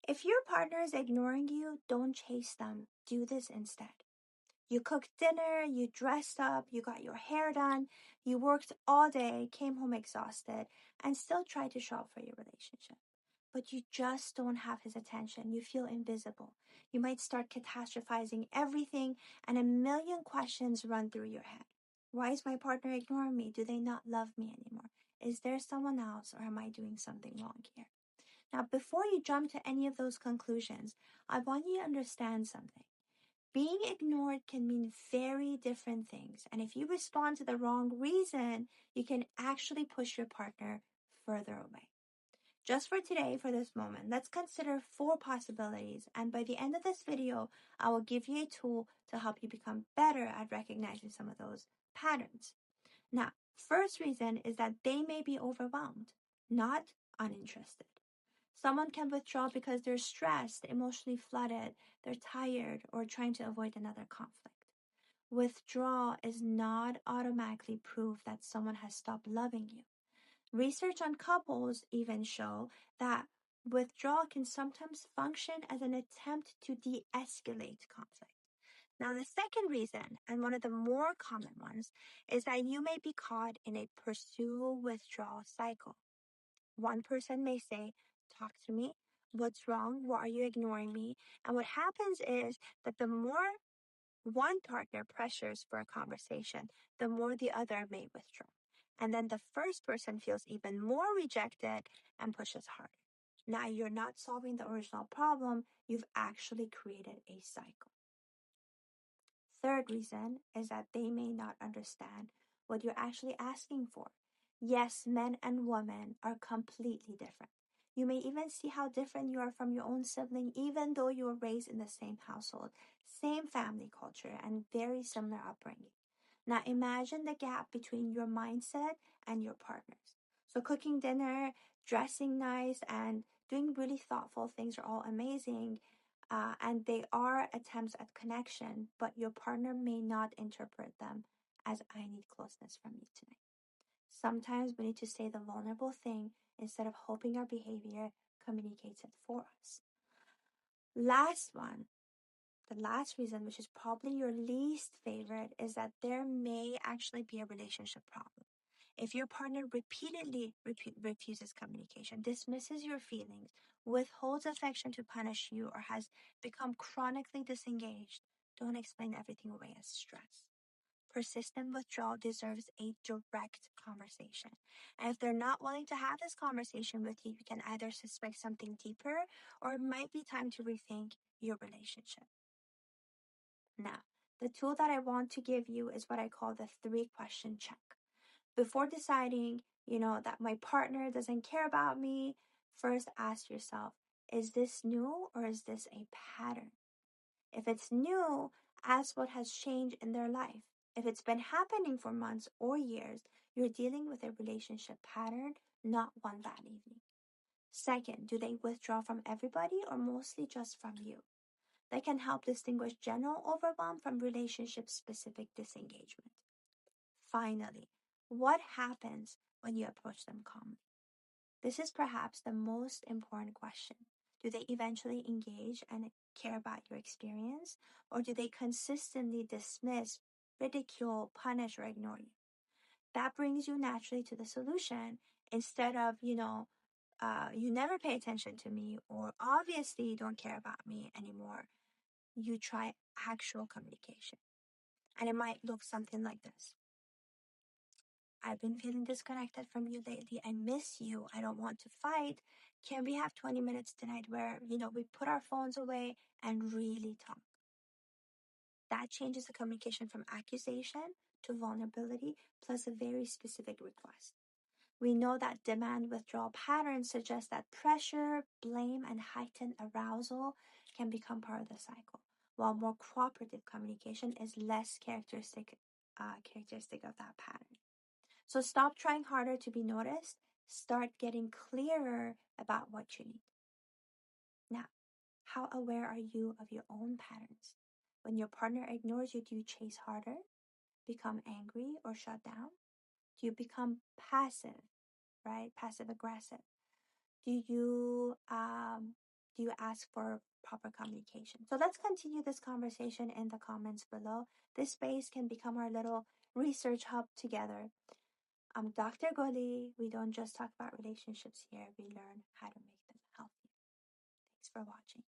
If your partner is ignoring you, don't chase them. Do this instead. You cooked dinner, you dressed up, you got your hair done, you worked all day, came home exhausted, and still tried to show up for your relationship. But you just don't have his attention. You feel invisible. You might start catastrophizing everything, and a million questions run through your head. Why is my partner ignoring me? Do they not love me anymore? Is there someone else, or am I doing something wrong here? Now, before you jump to any of those conclusions, I want you to understand something. Being ignored can mean very different things. And if you respond to the wrong reason, you can actually push your partner further away. Just for today, for this moment, let's consider 4 possibilities. And by the end of this video, I will give you a tool to help you become better at recognizing some of those patterns. Now, first reason is that they may be overwhelmed, not uninterested. Someone can withdraw because they're stressed, emotionally flooded, they're tired, or trying to avoid another conflict. Withdrawal is not automatically proof that someone has stopped loving you. Research on couples even show that withdrawal can sometimes function as an attempt to de-escalate conflict. Now, the second reason, and one of the more common ones, is that you may be caught in a pursue-withdrawal cycle. One person may say, talk to me. What's wrong? Why are you ignoring me? And what happens is that the more one partner pressures for a conversation, the more the other may withdraw. And then the first person feels even more rejected and pushes harder. Now you're not solving the original problem, you've actually created a cycle. Third reason is that they may not understand what you're actually asking for. Yes, men and women are completely different. You may even see how different you are from your own sibling, even though you were raised in the same household, same family culture, and very similar upbringing. Now imagine the gap between your mindset and your partner's. So cooking dinner, dressing nice, and doing really thoughtful things are all amazing. And they are attempts at connection, but your partner may not interpret them as I need closeness from you tonight. Sometimes we need to say the vulnerable thing instead of hoping our behavior communicates it for us. Last one, the last reason, which is probably your least favorite, is that there may actually be a relationship problem. If your partner repeatedly refuses communication, dismisses your feelings, withholds affection to punish you, or has become chronically disengaged, don't explain everything away as stress. Persistent withdrawal deserves a direct conversation. And if they're not willing to have this conversation with you, you can either suspect something deeper or it might be time to rethink your relationship. Now, the tool that I want to give you is what I call the 3-question check. Before deciding, that my partner doesn't care about me, first ask yourself, is this new or is this a pattern? If it's new, ask what has changed in their life. If it's been happening for months or years, you're dealing with a relationship pattern, not one bad evening. Second, do they withdraw from everybody or mostly just from you? That can help distinguish general overwhelm from relationship-specific disengagement. Finally, what happens when you approach them calmly? This is perhaps the most important question. Do they eventually engage and care about your experience? Or do they consistently dismiss, ridicule, punish, or ignore you? That brings you naturally to the solution instead of, you never pay attention to me, or obviously you don't care about me anymore. You try actual communication. And it might look something like this. I've been feeling disconnected from you lately. I miss you. I don't want to fight. Can we have 20 minutes tonight where, we put our phones away and really talk? That changes the communication from accusation to vulnerability, plus a very specific request. We know that demand withdrawal patterns suggest that pressure, blame, and heightened arousal can become part of the cycle, while more cooperative communication is less characteristic of that pattern. So stop trying harder to be noticed. Start getting clearer about what you need. Now, how aware are you of your own patterns? When your partner ignores you, do you chase harder, become angry, or shut down? Do you become passive, right? Passive aggressive? Do you Do you ask for proper communication? So let's continue this conversation in the comments below. This space can become our little research hub together. I'm Dr. Goli. We don't just talk about relationships here, we learn how to make them healthy. Thanks for watching.